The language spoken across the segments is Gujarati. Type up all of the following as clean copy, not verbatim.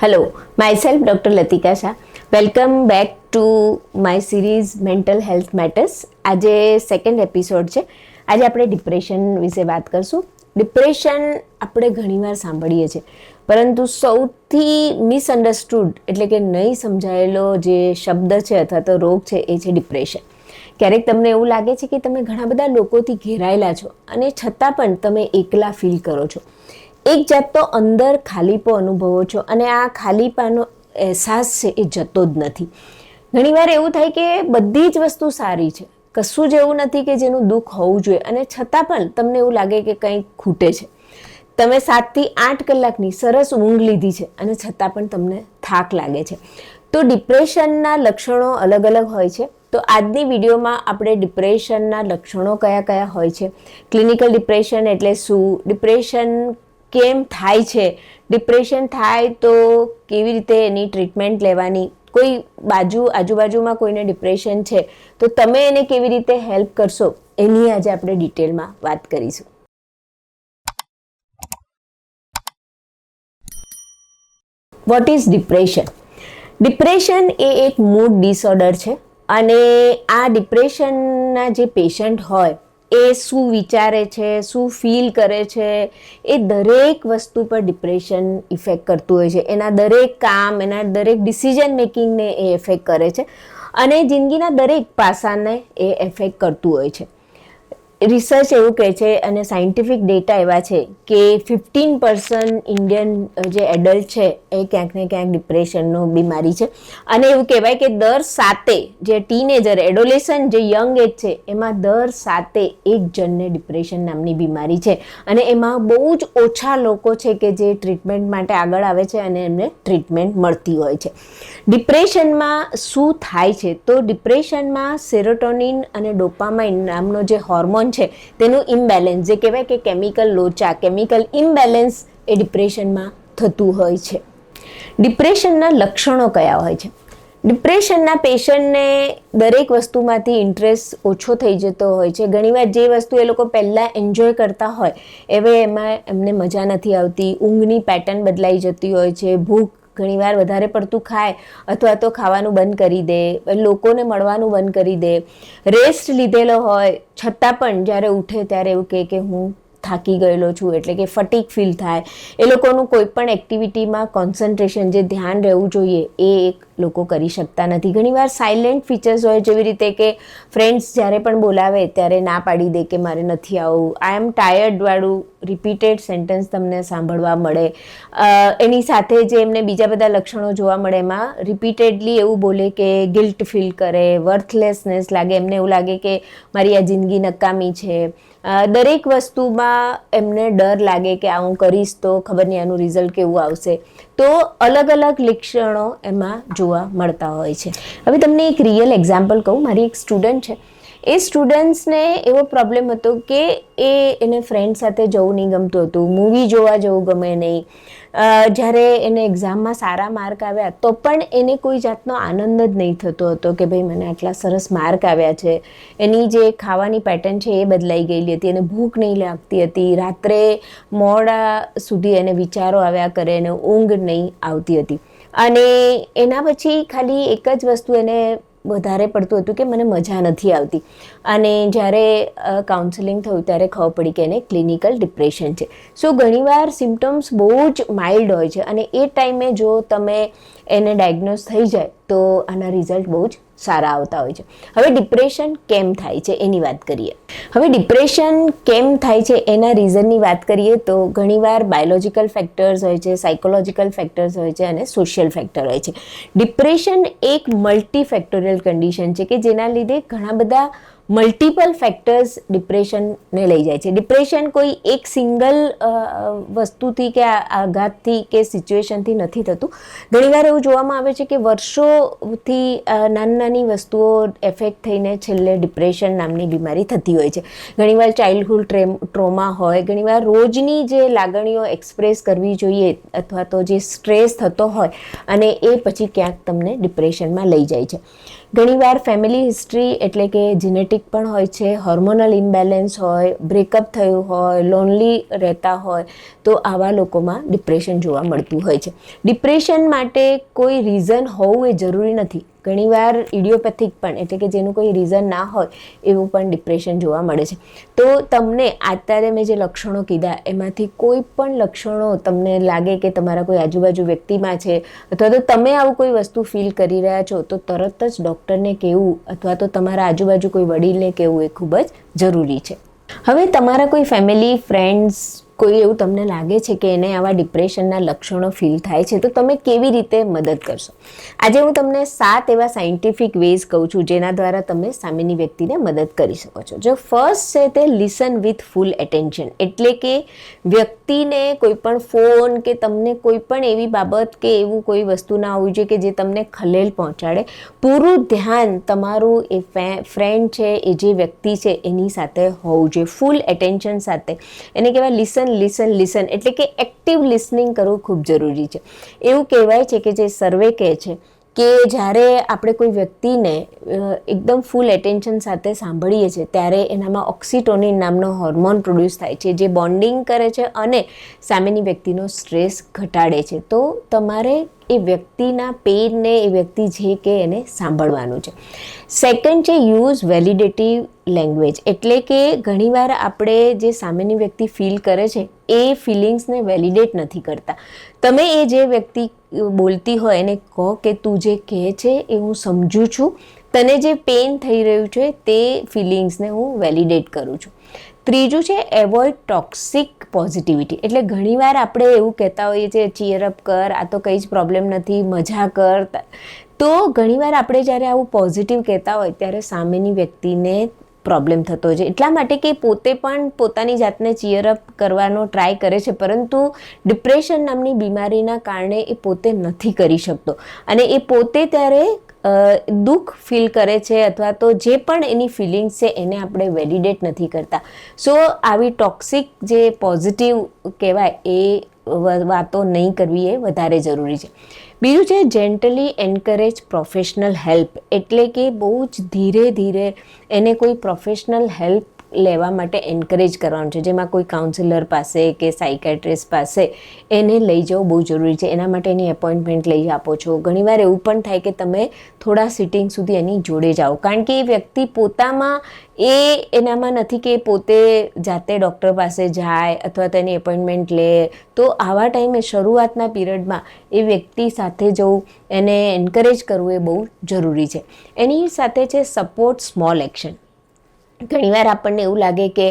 Hello, myself Dr. Latika Shah. Welcome back to my series Mental Health Matters. આજે સેકન્ડ એપિસોડ છે. આજે આપણે ડિપ્રેશન વિશે વાત કરશું. ડિપ્રેશન આપણે ઘણીવાર સાંભળીએ છીએ, પરંતુ સૌથી મિસઅન્ડરસ્ટુડ એટલે કે નહીં સમજાયેલો જે શબ્દ છે અથવા તો રોગ છે એ છે ડિપ્રેશન. ક્યારેક તમને એવું લાગે છે કે તમે ઘણા બધા લોકોથી ઘેરાયેલા છો અને છતાં પણ તમે એકલા ફીલ કરો છો. એક જાતનો અંદર ખાલીપો અનુભવો છો અને આ ખાલીપાનો અહેસાસ છે એ જતો જ નથી. ઘણીવાર એવું થાય કે બધી જ વસ્તુ સારી છે, કશું જ એવું નથી કે જેનું દુઃખ હોવું જોઈએ, અને છતાં પણ તમને એવું લાગે કે કંઈક ખૂટે છે. તમે 7 થી 8 કલાકની સરસ ઊંઘ લીધી છે અને છતાં પણ તમને થાક લાગે છે. તો ડિપ્રેશનના લક્ષણો અલગ અલગ હોય છે. તો આજની વિડીયોમાં આપણે ડિપ્રેશનના લક્ષણો કયા કયા હોય છે, ક્લિનિકલ ડિપ્રેશન એટલે શું, ડિપ્રેશન કેમ થાય છે, ડિપ્રેશન થાય તો કેવી રીતે એની ટ્રીટમેન્ટ લેવાની, કોઈ આજુબાજુમાં કોઈને ડિપ્રેશન છે તો તમે એને કેવી રીતે હેલ્પ કરશો, એની આજે આપણે ડિટેલમાં વાત કરીશું. What is depression? ડિપ્રેશન એ એક મૂડ ડિસઓર્ડર છે અને આ ડિપ્રેશનના જે પેશન્ટ હોય એ શું વિચારે છે, શું ફીલ કરે છે, એ દરેક વસ્તુ પર ડિપ્રેશન ઇફેક્ટ કરતું હોય છે. એના દરેક કામ, એના દરેક ડિસિઝન મેકિંગને એ એફેક્ટ કરે છે અને જિંદગીના દરેક પાસાને એ એફેક્ટ કરતું હોય છે. રિસર્ચ એવું કહે છે અને સાયન્ટિફિક ડેટા એવા છે કે 15% ઇન્ડિયન જે એડલ્ટ છે એ ક્યાંક ને ક્યાંક ડિપ્રેશનનો બીમારી છે. અને એવું કહેવાય કે દર 7 જે ટીનેજર એડોલેસન્ટ જે યંગ એજ છે એમાં દર 7 એક જણને ડિપ્રેશન નામની બીમારી છે. અને એમાં બહુ જ ઓછા લોકો છે કે જે ટ્રીટમેન્ટ માટે આગળ આવે છે અને એમને ટ્રીટમેન્ટ મળતી હોય છે. ડિપ્રેશનમાં શું થાય છે? તો ડિપ્રેશનમાં સેરોટોનિન અને ડોપામાઇન નામનો જે હોર્મોન છે તેનું ઇમ્બેલેન્સ, જે કહેવાય કે કેમિકલ લોચા, કેમિકલ ઇમ્બેલેન્સ એ ડિપ્રેશનમાં થતું હોય છે. ડિપ્રેશનના લક્ષણો કયા હોય છે? ડિપ્રેશનના પેશન્ટને દરેક વસ્તુમાંથી ઇન્ટરેસ્ટ ઓછો થઈ જતો હોય છે. ઘણીવાર જે વસ્તુ એ લોકો પહેલાં એન્જોય કરતા હોય એમાં એમને મજા નથી આવતી, ઊંઘની પેટર્ન બદલાઈ જતી હોય છે, ભૂખ ઘણીવાર વધારે પડતું ખાય અથવા તો ખાવાનું બંધ કરી દે, લોકોને મળવાનું બંધ કરી દે, રેસ્ટ લીધેલો હોય છતાં પણ જ્યારે ઉઠે ત્યારે એવું કહે કે હું થાકી ગયેલો છું, એટલે કે ફટીગ ફીલ થાય. એ લોકોનું કોઈ પણ એક્ટિવિટીમાં કોન્સન્ટ્રેશન, જે ધ્યાન રહેવું જોઈએ એ લોકો કરી શકતા નથી. ઘણીવાર સાયલેન્ટ ફીચર્સ હોય, જેવી રીતે કે ફ્રેન્ડ્સ જ્યારે પણ બોલાવે ત્યારે ના પાડી દે કે મારે નથી આવવું, આઈ એમ ટાયર્ડ વાળું રિપીટેડ સેન્ટેન્સ તમને સાંભળવા મળે. એની સાથે જે એમને બીજા બધા લક્ષણો જોવા મળે એમાં રિપીટેડલી એવું બોલે કે ગિલ્ટ ફીલ કરે, વર્થલેસનેસ લાગે, એમને એવું લાગે કે મારી આ જિંદગી નકામી છે. દરેક વસ્તુમાં એમને ડર લાગે કે આ હું કરીશ તો ખબર નહીં આનું રિઝલ્ટ કેવું આવશે. તો અલગ અલગ લક્ષણો એમાં જોવા મળતા હોય છે. હવે તમને એક રિયલ એક્ઝામ્પલ કહું. મારી એક સ્ટુડન્ટ છે, એ સ્ટુડન્ટ્સને એવો પ્રોબ્લેમ હતો કે એને ફ્રેન્ડ સાથે જવું નહીં ગમતું હતું, મૂવી જોવા જવું ગમે નહીં. જ્યારે એને એક્ઝામમાં સારા માર્ક આવ્યા તો પણ એને કોઈ જાતનો આનંદ જ નહીં થતો હતો કે ભાઈ મને આટલા સરસ માર્ક આવ્યા છે. એની જે ખાવાની પેટર્ન છે એ બદલાઈ ગયેલી હતી, એને ભૂખ નહીં લાગતી હતી, રાત્રે મોડા સુધી એને વિચારો આવ્યા કરે, એને ઊંઘ નહીં આવતી હતી. અને એના પછી ખાલી એક જ વસ્તુ એને વધારે પડતું હતું કે મને મજા નથી આવતી. અને જ્યારે કાઉન્સેલિંગ થયું ત્યારે ખબર પડી કે એને ક્લિનિકલ ડિપ્રેશન છે. સો ઘણીવાર સિમ્ટમ્સ બહુ જ માઇલ્ડ હોય છે અને એ ટાઈમે જો તમે એને ડાયગ્નોઝ થઈ જાય તો આના રિઝલ્ટ બહુ જ સારા આવતા હોય છે. હવે ડિપ્રેશન કેમ થાય છે એની વાત કરીએ. હવે ડિપ્રેશન કેમ થાય છે એના રીઝનની વાત કરીએ તો ઘણીવાર બાયોલોજિકલ ફેક્ટર્સ હોય છે, સાયકોલોજીકલ ફેક્ટર્સ હોય છે અને સોશિયલ ફેક્ટર હોય છે. ડિપ્રેશન એક મલ્ટીફેક્ટોરિયલ કન્ડિશન છે કે જેના લીધે ઘણા બધા મલ્ટિપલ ફેક્ટર્સ ડિપ્રેશનને લઈ જાય છે. ડિપ્રેશન કોઈ એક સિંગલ વસ્તુથી કે આઘાતથી કે સિચ્યુએશનથી નથી થતું. ઘણીવાર એવું જોવામાં આવે છે કે વર્ષોથી નાની વસ્તુઓ એફેક્ટ થઈને છેલ્લે ડિપ્રેશન નામની બીમારી થતી હોય છે. ઘણીવાર ચાઇલ્ડહુડ ટ્રોમા હોય, ઘણીવાર રોજની જે લાગણીઓ એક્સપ્રેસ કરવી જોઈએ અથવા તો જે સ્ટ્રેસ થતો હોય અને એ પછી ક્યાંક તમને ડિપ્રેશનમાં લઈ જાય છે. ઘણીવાર ફેમિલી હિસ્ટ્રી એટલે કે જીનેટિક પણ હોય છે, હોર્મોનલ ઇમ્બેલેન્સ હોય, બ્રેકઅપ થયું હોય, લોનલી રહેતા હોય, તો આવા લોકોમાં ડિપ્રેશન જોવા મળતું હોય છે. ડિપ્રેશન માટે કોઈ રીઝન હોવું એ જરૂરી નથી. ઘણીવાર ઇડિયોપેથિક પણ એટલે કે જેનું કોઈ રીઝન ના હોય એવું પણ ડિપ્રેશન જોવા મળે છે. તો તમને અત્યારે મેં જે લક્ષણો કીધા એમાંથી કોઈ પણ લક્ષણો તમને લાગે કે તમારા કોઈ આજુબાજુ વ્યક્તિમાં છે, અથવા તો તમે આવું કોઈ વસ્તુ ફીલ કરી રહ્યા છો, તો તરત જ ડૉક્ટરને કહેવું અથવા તો તમારા આજુબાજુ કોઈ વડીલને કહેવું એ ખૂબ જ જરૂરી છે. હવે તમારા કોઈ ફેમિલી, ફ્રેન્ડ્સ, કોઈ એવું તમને લાગે છે કે એને આવા ડિપ્રેશનના લક્ષણો ફીલ થાય છે, તો તમે કેવી રીતે મદદ કરશો? આજે હું તમને 7 એવા સાયન્ટિફિક વેઝ કહું છું જેના દ્વારા તમે સામેની વ્યક્તિને મદદ કરી શકો છો. જો ફર્સ્ટ છે તે લિસન વિથ ફૂલ એટેન્શન, એટલે કે વ્યક્તિને કોઈ પણ ફોન કે તમને કોઈ પણ એવી બાબત કે એવું કોઈ વસ્તુ ના હોવી જોઈએ કે જે તમને ખલેલ પહોંચાડે. પૂરું ધ્યાન તમારું એ ફ્રેન્ડ છે, એ જે વ્યક્તિ છે એની સાથે હોવું જોઈએ, ફૂલ એટેન્શન સાથે. એને કહેવાય લિસન એટલે કે એક્ટિવ લિસનિંગ કરવું ખૂબ જરૂરી છે. એવું કહેવાય છે કે જે સર્વે કહે છે કે જ્યારે આપણે કોઈ વ્યક્તિને એકદમ ફૂલ એટેન્શન સાથે સાંભળીએ છીએ ત્યારે એનામાં ઓક્સિટોનિન નામનો હોર્મોન પ્રોડ્યુસ થાય છે, જે બોન્ડિંગ કરે છે અને સામેની વ્યક્તિનો સ્ટ્રેસ ઘટાડે છે. તો તમારે એ વ્યક્તિના પેઇનને એ વ્યક્તિ જે કે એને સાંભળવાનું છે. સેકન્ડ છે યુઝ વેલિડેટિવ લેંગ્વેજ, એટલે કે ઘણીવાર આપણે જે સામેની વ્યક્તિ ફીલ કરે છે એ ફિલિંગ્સને વેલિડેટ નથી કરતા. તમે એ જે વ્યક્તિ બોલતી હોય એને કહો કે તું જે કહે છે એ હું સમજું છું, તને જે પેઇન થઈ રહ્યું છે તે ફિલિંગ્સને હું વેલિડેટ કરું છું. ત્રીજું છે એવોઇડ ટોક્સિક પોઝિટિવિટી, એટલે ઘણીવાર આપણે એવું કહેતા હોઈએ છીએ ચીયરઅપ કર, આ તો કંઈ જ પ્રોબ્લેમ નથી, મજા કર. તો ઘણીવાર આપણે જ્યારે આવું પોઝિટિવ કહેતા હોય ત્યારે સામેની વ્યક્તિને પ્રોબ્લેમ થતો હોય છે, એટલા માટે કે પોતે પણ પોતાની જાતને ચીયરઅપ કરવાનો ટ્રાય કરે છે, પરંતુ ડિપ્રેશન નામની બીમારીના કારણે એ પોતે નથી કરી શકતો અને એ પોતે ત્યારે દુઃખ ફીલ કરે છે અથવા તો જે પણ એની ફિલિંગ્સ છે એને આપણે વેલિડેટ નથી કરતા. સો આવી ટોક્સિક જે પોઝિટિવ કહેવાય એ વાતો નહીં કરવી એ વધારે જરૂરી છે. બીજું છે જેન્ટલી એન્કરેજ પ્રોફેશનલ હેલ્પ, એટલે કે બહુ જ ધીરે ધીરે એને કોઈ પ્રોફેશનલ હેલ્પ લેવા માટે એન્કરેજ કરવાનું છે, જેમાં કોઈ કાઉન્સિલર પાસે કે સાયકેટ્રિસ્ટ પાસે એને લઈ જવું બહુ જરૂરી છે. એના માટે એની એપોઇન્ટમેન્ટ લઈ આપો છો. ઘણીવાર એવું પણ થાય કે તમે થોડા સિટિંગ સુધી એની જોડે જાઓ, કારણ કે એ વ્યક્તિ પોતામાં એનામાં નથી કે પોતે જાતે ડૉક્ટર પાસે જાય અથવા તો એની એપોઇન્ટમેન્ટ લે. તો આવા ટાઈમે શરૂઆતના પીરિયડમાં એ વ્યક્તિ સાથે જવું, એને એન્કરેજ કરવું એ બહુ જરૂરી છે. એની સાથે છે સપોર્ટ સ્મોલ એક્શન. ઘણીવાર આપણને એવું લાગે કે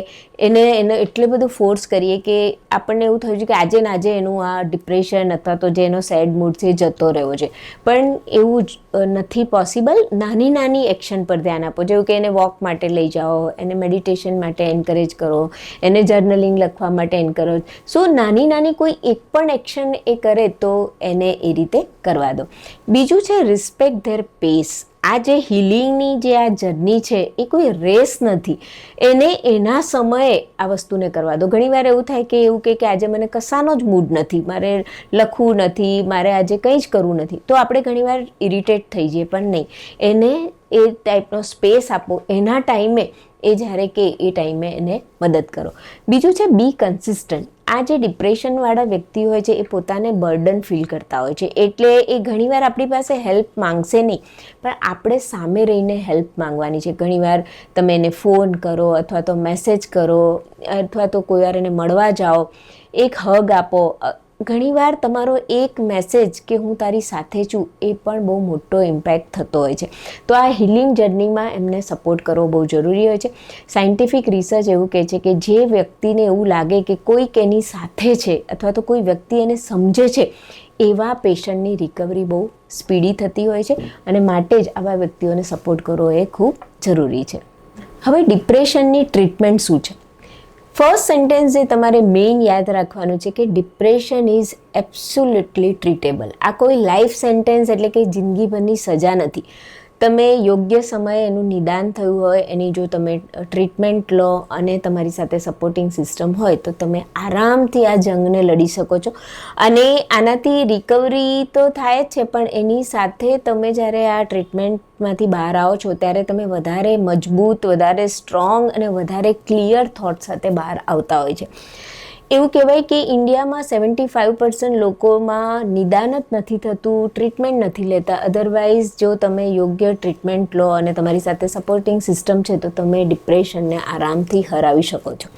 એને એટલું બધું ફોર્સ કરીએ કે આપણને એવું થયું છે કે આજે ને આજે એનું આ ડિપ્રેશન અથવા તો જે એનો સેડ મૂડ છે જતો રહ્યો છે, પણ એવું જ નથી પોસિબલ. નાની નાની એક્શન પર ધ્યાન આપો, જેવું કે એને વોક માટે લઈ જાઓ, એને મેડિટેશન માટે એન્કરેજ કરો, એને જર્નલિંગ લખવા માટે એન્કરેજ. સો નાની નાની કોઈ એક પણ એક્શન એ કરે તો એને એ રીતે કરવા દો. બીજું છે રિસ્પેક્ટ ધેર પેસ. આ જે હિલિંગની જે આ જર્ની છે એ કોઈ રેસ નથી, એને એના સમયે આ વસ્તુને કરવા દો. ઘણીવાર એવું થાય કે એવું કે આજે મને કશાનો જ મૂડ નથી, મારે લખવું નથી, મારે આજે કંઈ જ કરવું નથી, તો આપણે ઘણીવાર ઇરિટેટ થઈ જઈએ, પણ નહીં, એને એ ટાઈપનો સ્પેસ આપો. એના ટાઈમે એ જ્યારે કે એ ટાઈમે એને મદદ કરો. બીજું છે બી કન્સિસ્ટન્ટ. આ જે ડિપ્રેશનવાળા વ્યક્તિ હોય છે એ પોતાને બર્ડન ફીલ કરતા હોય છે, એટલે એ ઘણીવાર આપણી પાસે હેલ્પ માંગશે નહીં, પણ આપણે સામે રહીને હેલ્પ માંગવાની છે. ઘણીવાર તમે એને ફોન કરો અથવા તો મેસેજ કરો અથવા તો કોઈ વાર એને મળવા જાઓ, એક હગ આપો. ઘણીવાર તમારો એક મેસેજ કે હું તારી સાથે છું એ પણ બહુ મોટો ઇમ્પેક્ટ થતો હોય છે. તો આ હિલિંગ જર્નીમાં એમને સપોર્ટ કરવો બહુ જરૂરી હોય છે. સાયન્ટિફિક રિસર્ચ એવું કહે છે કે જે વ્યક્તિને એવું લાગે કે કોઈક એની સાથે છે અથવા તો કોઈ વ્યક્તિ એને સમજે છે, એવા પેશન્ટની રિકવરી બહુ સ્પીડી થતી હોય છે અને માટે જ આવા વ્યક્તિઓને સપોર્ટ કરવો એ ખૂબ જરૂરી છે. હવે ડિપ્રેશનની ટ્રીટમેન્ટ શું છે? ફર્સ્ટ સેન્ટેન્સ જે તમારે મેઇન યાદ રાખવાનું છે કે ડિપ્રેશન ઇઝ એબ્સોલ્યુટલી ટ્રીટેબલ. આ કોઈ લાઈફ સેન્ટેન્સ એટલે કે જિંદગીભરની સજા નથી. તમે યોગ્ય સમયે એનું નિદાન થયું હોય, એની જો તમે ટ્રીટમેન્ટ લો અને તમારી સાથે સપોર્ટિંગ સિસ્ટમ હોય તો તમે આરામથી આ જંગને લડી શકો છો. અને આનાથી રિકવરી તો થાય જ છે, પણ એની સાથે તમે જ્યારે આ ટ્રીટમેન્ટમાંથી બહાર આવો છો ત્યારે તમે વધારે મજબૂત, વધારે સ્ટ્રોંગ અને વધારે ક્લિયર થોટ સાથે બહાર આવતા હોય છે. એવું કહેવાય કે ઇન્ડિયામાં 75% લોકોમાં નિદાન જ નથી થતું, ટ્રીટમેન્ટ નથી લેતા. અધરવાઇઝ જો તમે યોગ્ય ટ્રીટમેન્ટ લો અને તમારી સાથે સપોર્ટિંગ સિસ્ટમ છે તો તમે ડિપ્રેશનને આરામથી હરાવી શકો છો.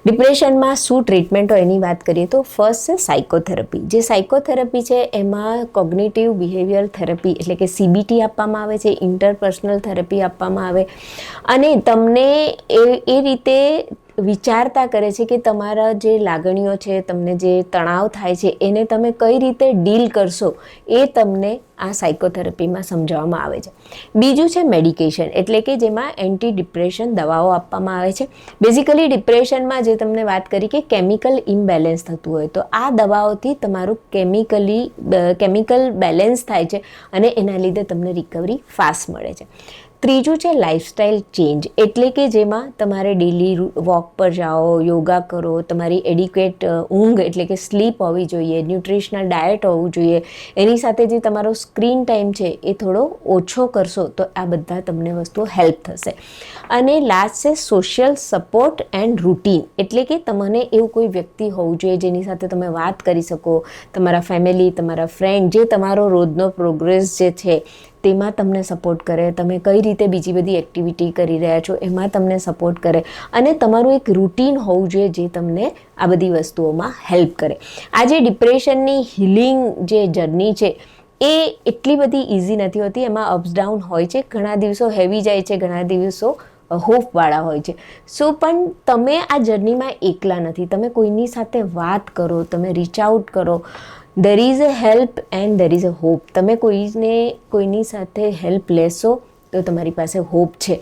ડિપ્રેશનમાં શું ટ્રીટમેન્ટ હોય એની વાત કરીએ તો ફર્સ્ટ છે સાયકોથેરપી. જે સાયકોથેરપી છે એમાં કોગ્નિટિવ બિહેવિયર થેરપી એટલે કે CBT આપવામાં આવે છે, ઇન્ટરપર્સનલ થેરપી આપવામાં આવે અને તમને એ રીતે વિચારતા કરે છે કે તમારા જે લાગણીઓ છે, તમને જે તણાવ થાય છે એને તમે કઈ રીતે ડીલ કરશો એ તમને આ સાયકોથેરપીમાં સમજાવવામાં આવે છે. બીજું છે મેડિકેશન, એટલે કે જેમાં એન્ટી ડિપ્રેશન દવાઓ આપવામાં આવે છે. બેઝિકલી ડિપ્રેશનમાં જે તમને વાત કરી કે કેમિકલ ઇમ્બેલેન્સ થતું હોય તો આ દવાઓથી તમારું કેમિકલ બેલેન્સ થાય છે અને એના લીધે તમને રિકવરી ફાસ્ટ મળે છે. ત્રીજું છે લાઇફસ્ટાઇલ ચેન્જ, એટલે કે જેમાં તમારે ડેલી વોક પર જાઓ, યોગા કરો, તમારી એડિક્વેટ ઊંઘ એટલે કે સ્લીપ હોવી જોઈએ, ન્યુટ્રિશનલ ડાયટ હોવું જોઈએ, એની સાથે જે તમારો સ્ક્રીન ટાઈમ છે એ થોડો ઓછો કરશો તો આ બધા તમને વસ્તુઓ હેલ્પ થશે. અને લાસ્ટ છે સોશિયલ સપોર્ટ એન્ડ રૂટીન, એટલે કે તમને એવું કોઈ વ્યક્તિ હોવું જોઈએ જેની સાથે તમે વાત કરી શકો, તમારા ફેમિલી, તમારા ફ્રેન્ડ, જે તમારો રોજનો પ્રોગ્રેસ જે છે તેમાં તમને સપોર્ટ કરે, તમે કઈ રીતે બીજી બધી એક્ટિવિટી કરી રહ્યા છો એમાં તમને સપોર્ટ કરે અને તમારું એક રૂટીન હોવું જોઈએ જે તમને આ બધી વસ્તુઓમાં હેલ્પ કરે. આ જે ડિપ્રેશનની હિલિંગ જે જર્ની છે એ એટલી બધી ઇઝી નથી હોતી, એમાં અપ્સ ડાઉન હોય છે, ઘણા દિવસો હેવી જાય છે, ઘણા દિવસો હોપવાળા હોય છે. પણ તમે આ જર્નીમાં એકલા નથી, તમે કોઈની સાથે વાત કરો, તમે રીચ આઉટ કરો. There is a help and there is a hope. તમે કોઈની સાથે હેલ્પ લેશો તો તમારી પાસે હોપ છે.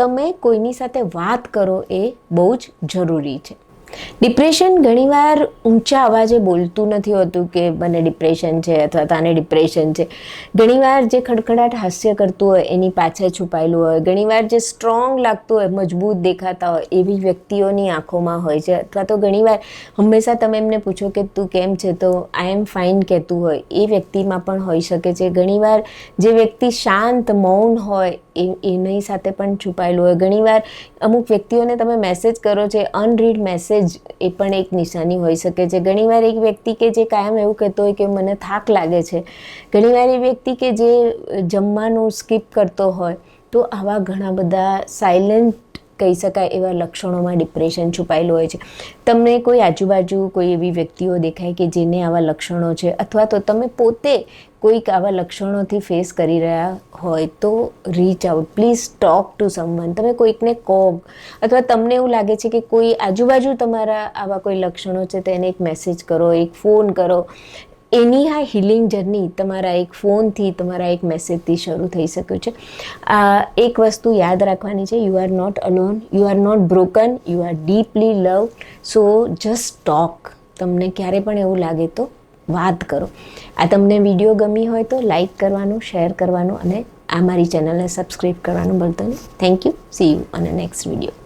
તમે કોઈની સાથે વાત કરો એ બહુ જ જરૂરી છે. ડિપ્રેશન ઘણીવાર ઊંચા અવાજે બોલતું નથી હોતું કે મને ડિપ્રેશન છે અથવા તને ડિપ્રેશન છે. ઘણીવાર જે ખડખડાટ હાસ્ય કરતું હોય એની પાછળ છુપાયેલું હોય, ઘણીવાર જે સ્ટ્રોંગ લાગતું હોય, મજબૂત દેખાતા હોય એવી વ્યક્તિઓની આંખોમાં હોય છે. અથવા તો ઘણીવાર હંમેશા તમે એમને પૂછો કે તું કેમ છે તો આઈ એમ ફાઇન કહેતું હોય એ વ્યક્તિમાં પણ હોઈ શકે છે. ઘણીવાર જે વ્યક્તિ શાંત મૌન હોય એની સાથે પણ છુપાયેલું હોય. ઘણીવાર અમુક વ્યક્તિઓને તમે મેસેજ કરો છો, અનરીડ મેસેજ એ પણ એક નિશાની હોઈ શકે છે. ઘણીવાર એક વ્યક્તિ કે જે કાયમ એવું કહેતો હોય કે મને થાક લાગે છે, ઘણીવાર એ વ્યક્તિ કે જે જમવાનું સ્કીપ કરતો હોય, તો આવા ઘણા બધા સાયલેન્ટ કહી શકાય એવા લક્ષણોમાં ડિપ્રેશન છુપાયેલું હોય છે. તમને કોઈ આજુબાજુ કોઈ એવી વ્યક્તિઓ દેખાય કે જેને આવા લક્ષણો છે અથવા તો તમે પોતે કોઈક આવા લક્ષણોથી ફેસ કરી રહ્યા હોય તો rich out, please talk to someone. તમે કોઈકને કહો અથવા તમને એવું લાગે છે કે કોઈ આજુબાજુ તમારા આવા કોઈ લક્ષણો છે તો એને એક મેસેજ કરો, એક ફોન કરો. એની આ હિલિંગ જર્ની તમારા એક ફોનથી, તમારા એક મેસેજથી શરૂ થઈ શકે છે. એક વસ્તુ યાદ રાખવાની છે, you are not alone, you are not broken, you are deeply love. So just talk. તમને ક્યારે પણ એવું લાગે તો વાત કરો. આ તમને વિડીયો ગમી હોય તો લાઈક કરવાનું, શેર કરવાનું અને આ મારી ચેનલને સબસ્ક્રાઈબ કરવાનું ભૂલતા નહીં. Thank you. C you on a next video.